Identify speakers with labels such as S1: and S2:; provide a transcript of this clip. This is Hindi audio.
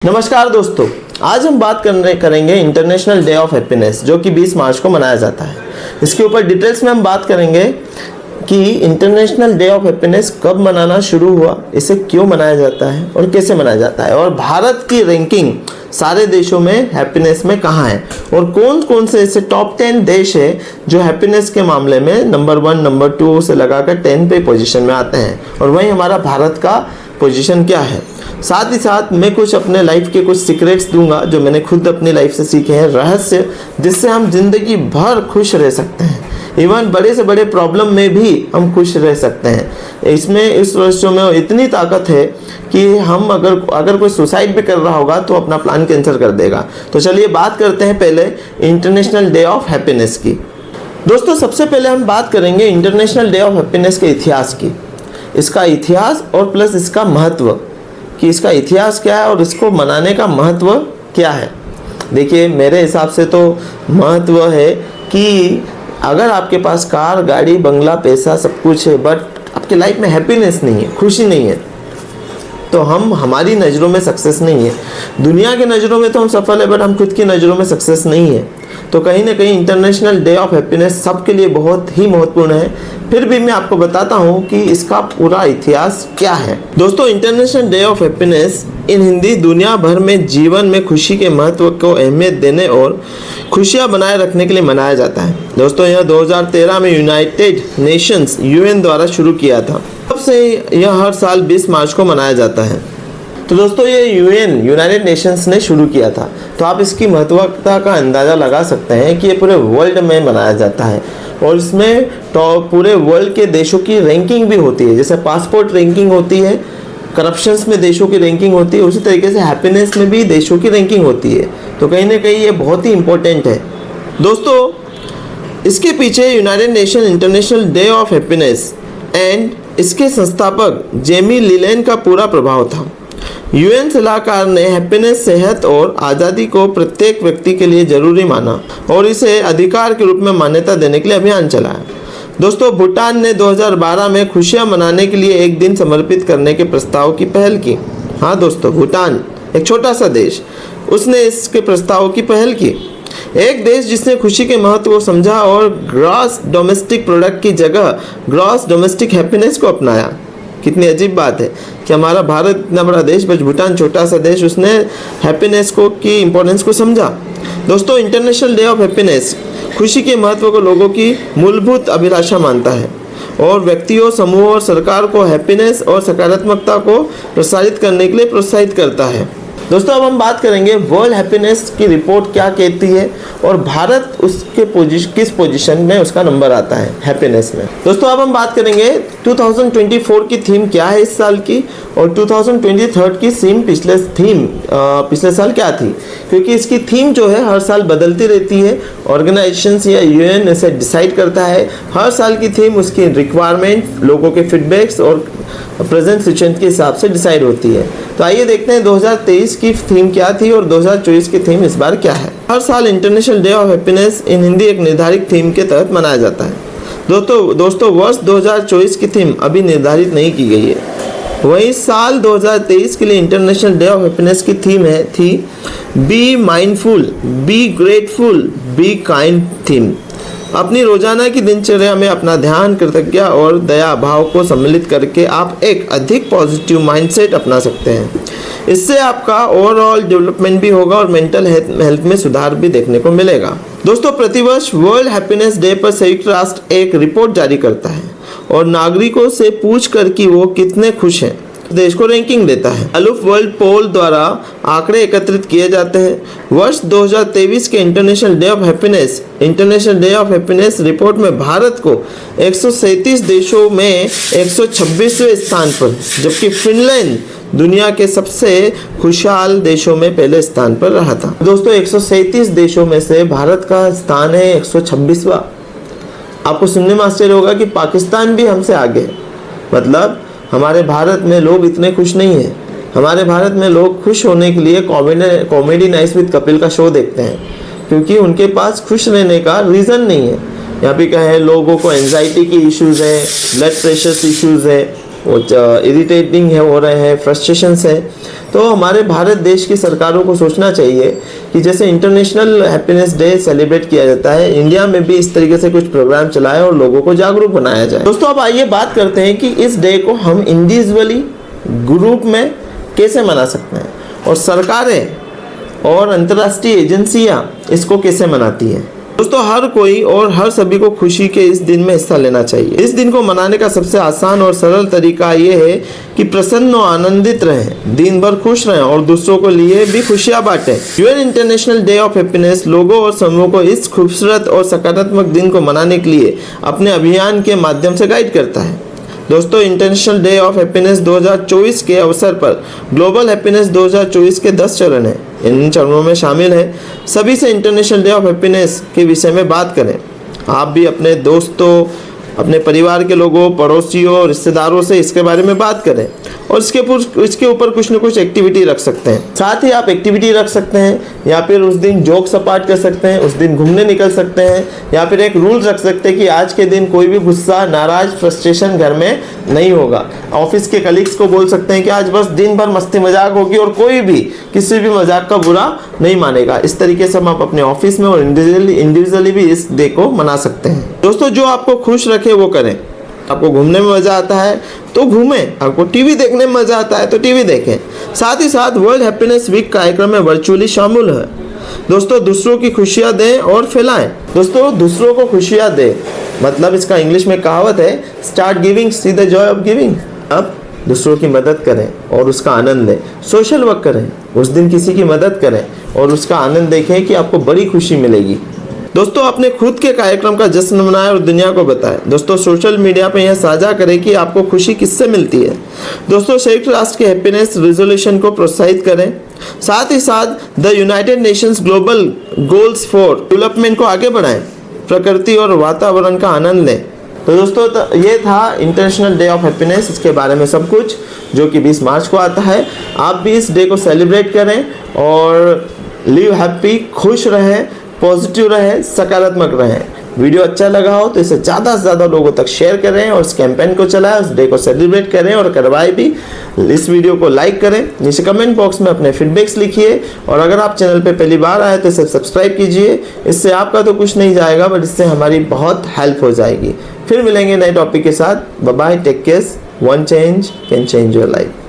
S1: नमस्कार दोस्तों, आज हम बात करेंगे इंटरनेशनल डे ऑफ हैप्पीनेस जो कि 20 मार्च को मनाया जाता है। इसके ऊपर डिटेल्स में हम बात करेंगे कि इंटरनेशनल डे ऑफ हैप्पीनेस कब मनाना शुरू हुआ, इसे क्यों मनाया जाता है और कैसे मनाया जाता है, और भारत की रैंकिंग सारे देशों में हैप्पीनेस में कहाँ है और कौन कौन से ऐसे टॉप 10 देश है जो हैप्पीनेस के मामले में नंबर 1, नंबर 2 से लगाकर 10 पे पोजीशन में आते हैं, और वहीं हमारा भारत का पोजीशन क्या है। साथ ही साथ मैं कुछ अपने लाइफ के कुछ सीक्रेट्स दूंगा जो मैंने खुद अपनी लाइफ से सीखे हैं, रहस्य जिससे हम जिंदगी भर खुश रह सकते हैं। इवन बड़े से बड़े प्रॉब्लम में भी हम खुश रह सकते हैं। इसमें इस रहस्यों में इतनी ताकत है कि हम अगर कोई सुसाइड भी कर रहा होगा तो अपना प्लान कैंसिल कर देगा। तो चलिए बात करते हैं पहले इंटरनेशनल डे ऑफ हैप्पीनेस की। दोस्तों, सबसे पहले हम बात करेंगे इंटरनेशनल डे ऑफ हैप्पीनेस के इतिहास की, इसका इतिहास और प्लस इसका महत्व, कि इसका इतिहास क्या है और इसको मनाने का महत्व क्या है। देखिए, मेरे हिसाब से तो महत्व है कि अगर आपके पास कार, गाड़ी, बंगला, पैसा सब कुछ है बट आपके लाइफ में हैप्पीनेस नहीं है, खुशी नहीं है, तो हमारी नज़रों में सक्सेस नहीं है। दुनिया के नज़रों में तो हम सफल है बट हम खुद की नज़रों में सक्सेस नहीं है। तो कहीं ना कहीं इंटरनेशनल डे ऑफ हैप्पीनेस सबके लिए बहुत ही महत्वपूर्ण है। फिर भी मैं आपको बताता हूँ कि इसका पूरा इतिहास क्या है। दोस्तों, international day of happiness in Hindi दुनिया भर में जीवन में खुशी के महत्व को अहमियत देने और खुशियाँ बनाए रखने के लिए मनाया जाता है। दोस्तों, यह 2013 में यूनाइटेड नेशंस UN द्वारा शुरू किया था। तब से यह हर साल 20 मार्च को मनाया जाता है। तो दोस्तों, ये यूनाइटेड नेशंस ने शुरू किया था, तो आप इसकी महत्वता का अंदाज़ा लगा सकते हैं कि ये पूरे वर्ल्ड में मनाया जाता है और इसमें पूरे वर्ल्ड के देशों की रैंकिंग भी होती है। जैसे पासपोर्ट रैंकिंग होती है, करप्शंस में देशों की रैंकिंग होती है, उसी तरीके से हैप्पीनेस में भी देशों की रैंकिंग होती है। तो कहीं ना कहीं ये बहुत ही इम्पोर्टेंट है। दोस्तों, इसके पीछे United nation international day of happiness and इसके संस्थापक जेमी लिलेन का पूरा प्रभाव था। UN सलाहकार ने हैप्पीनेस, सेहत और आज़ादी को प्रत्येक व्यक्ति के लिए जरूरी माना और इसे अधिकार के रूप में मान्यता देने के लिए अभियान चलाया। दोस्तों, भूटान ने 2012 में खुशियां मनाने के लिए एक दिन समर्पित करने के प्रस्ताव की पहल की। हाँ दोस्तों, भूटान एक छोटा सा देश, उसने इसके प्रस्ताव की पहल की। एक देश जिसने खुशी के महत्व को समझा और ग्रॉस डोमेस्टिक प्रोडक्ट की जगह ग्रॉस डोमेस्टिक हैप्पीनेस को अपनाया। कितनी अजीब बात है कि हमारा भारत इतना बड़ा देश बस भूटान छोटा सा देश, उसने हैप्पीनेस को की इम्पोर्टेंस को समझा। दोस्तों, इंटरनेशनल डे ऑफ हैप्पीनेस खुशी के महत्व को लोगों की मूलभूत अभिलाषा मानता है और व्यक्तियों, समूहों और सरकार को हैप्पीनेस और सकारात्मकता को प्रसारित करने के लिए प्रोत्साहित करता है। दोस्तों, अब हम बात करेंगे वर्ल्ड हैप्पीनेस की रिपोर्ट क्या कहती है और भारत उसके किस पोजीशन में उसका नंबर आता है हैप्पीनेस में। दोस्तों, अब हम बात करेंगे 2024 की थीम क्या है इस साल की, और 2023 की पिछले साल क्या थी, क्योंकि इसकी थीम जो है हर साल बदलती रहती है। ऑर्गेनाइजेशंस या UN इसे डिसाइड करता है। हर साल की थीम उसकी रिक्वायरमेंट, लोगों के फीडबैक्स और प्रेजेंट सिचुएशन के हिसाब से डिसाइड होती है। तो आइए देखते हैं 2023 की थीम क्या थी और 2024 की थीम इस बार क्या है। हर साल international day of happiness in Hindi एक निर्धारित थीम के तहत मनाया जाता है। दोस्तों वर्ष 2024 की थीम अभी निर्धारित नहीं की गई है। वही साल 2023 के लिए इंटरनेशनल डे ऑफ हैप्पीनेस की थीम थी be mindful, be grateful, be kind theme. अपनी रोजाना की दिनचर्या में अपना ध्यान, कृतज्ञता और दया भाव को सम्मिलित करके आप एक अधिक पॉजिटिव माइंडसेट अपना सकते हैं। इससे आपका ओवरऑल डेवलपमेंट भी होगा और मेंटल हेल्थ में सुधार भी देखने को मिलेगा। दोस्तों, प्रतिवर्ष वर्ल्ड हैप्पीनेस डे पर संयुक्त राष्ट्र एक रिपोर्ट जारी करता है और नागरिकों से पूछ कर कि वो कितने खुश हैं देश को रैंकिंग देता है। अलूफ वर्ल्ड पोल द्वारा आंकड़े एकत्रित किए जाते हैं। वर्ष 2023 के international day of happiness report में भारत को 137 देशों में 126वें स्थान पर, जबकि फिनलैंड दुनिया के सबसे खुशहाल देशों में पहले स्थान पर रहा था। दोस्तों, 137 देशों में से भारत का स्थान है 126वां। आपको सुनने में आश्चर्य होगा कि पाकिस्तान भी हमसे आगे है। मतलब हमारे भारत में लोग इतने खुश नहीं हैं। हमारे भारत में लोग खुश होने के लिए कॉमेडी नाइट्स विद कपिल का शो देखते हैं, क्योंकि उनके पास खुश रहने का रीज़न नहीं है। यहाँ पे क्या है, लोगों को एंजाइटी की इश्यूज़ है, ब्लड प्रेशर इश्यूज़ है, वो इरिटेटिंग है, हो रहे हैं, फ्रस्ट्रेशंस है। तो हमारे भारत देश की सरकारों को सोचना चाहिए कि जैसे इंटरनेशनल हैप्पीनेस डे सेलिब्रेट किया जाता है, इंडिया में भी इस तरीके से कुछ प्रोग्राम चलाए और लोगों को जागरूक बनाया जाए। दोस्तों अब आइए बात करते हैं कि इस डे को हम इंडिविजुअली, ग्रुप में कैसे मना सकते हैं और सरकारें और अंतर्राष्ट्रीय एजेंसियां इसको कैसे मनाती हैं। दोस्तों हर कोई और हर सभी को खुशी के इस दिन में हिस्सा लेना चाहिए। इस दिन को मनाने का सबसे आसान और सरल तरीका ये है कि प्रसन्न और आनंदित रहें, दिन भर खुश रहें और दूसरों को लिए भी खुशियां बांटें। UN international day of happiness लोगों और समूहों को इस खूबसूरत और सकारात्मक दिन को मनाने के लिए अपने अभियान के माध्यम से गाइड करता है। दोस्तों इंटरनेशनल डे ऑफ हैप्पीनेस 2024 के अवसर पर ग्लोबल हैप्पीनेस 2024 के 10 चरण हैं। इन चरणों में शामिल है सभी से इंटरनेशनल डे ऑफ हैप्पीनेस के विषय में बात करें। आप भी अपने दोस्तों, अपने परिवार के लोगों, पड़ोसियों, रिश्तेदारों से इसके बारे में बात करें और इसके ऊपर कुछ न कुछ एक्टिविटी रख सकते हैं। साथ ही आप एक्टिविटी रख सकते हैं या फिर उस दिन जोक सपाट कर सकते हैं, उस दिन घूमने निकल सकते हैं या फिर एक रूल रख सकते हैं कि आज के दिन कोई भी गुस्सा, नाराज, फ्रस्ट्रेशन घर में नहीं होगा। ऑफिस के कलीग्स को बोल सकते हैं कि आज बस दिन भर मस्ती मजाक होगी और कोई भी किसी भी मजाक का बुरा नहीं मानेगा। इस तरीके से हम आप अपने ऑफिस में और इंडिविजुअली भी इस डे को मना सकते हैं। दोस्तों जो आपको खुश रखे वो करें। आपको घूमने में मजा आता है तो घूमें, आपको टीवी देखने में मजा आता है तो टीवी देखें। साथ ही साथ वर्ल्ड हैप्पीनेस वीक कार्यक्रम में वर्चुअली शामिल है। दोस्तों दूसरों की खुशियां दें और फैलाएं। दोस्तों दूसरों को खुशियां दें मतलब इसका इंग्लिश में कहावत है, start giving see the Joy of giving. अब दूसरों की मदद करें और उसका आनंद लें। सोशल वर्क करें, उस दिन किसी की मदद करें और उसका आनंद देखें कि आपको बड़ी खुशी मिलेगी। दोस्तों अपने खुद के कार्यक्रम का जश्न मनाएं और दुनिया को बताएं। दोस्तों सोशल मीडिया पे यह साझा करें कि आपको खुशी किससे मिलती है। दोस्तों संयुक्त राष्ट्र के हैप्पीनेस रेजोल्यूशन को प्रोत्साहित करें। साथ ही साथ the United Nations global goals for development को आगे बढ़ाएं। प्रकृति और वातावरण का आनंद लें। तो दोस्तों ये था इंटरनेशनल डे ऑफ हैप्पीनेस, इसके बारे में सब कुछ जो कि 20 मार्च को आता है। आप भी इस डे को सेलिब्रेट करें और लिव हैप्पी, खुश रहें, पॉजिटिव रहें, सकारात्मक रहें। वीडियो अच्छा लगा हो तो इसे ज़्यादा से ज़्यादा लोगों तक शेयर करें और इस कैंपेन को चलाएं, उस डे को सेलिब्रेट करें और करवाएं भी। इस वीडियो को लाइक करें, नीचे कमेंट बॉक्स में अपने फीडबैक्स लिखिए और अगर आप चैनल पे पहली बार आए तो इसे सब्सक्राइब कीजिए। इससे आपका तो कुछ नहीं जाएगा बट इससे हमारी बहुत हेल्प हो जाएगी। फिर मिलेंगे नए टॉपिक के साथ। Bye bye, take care. One change can change your life.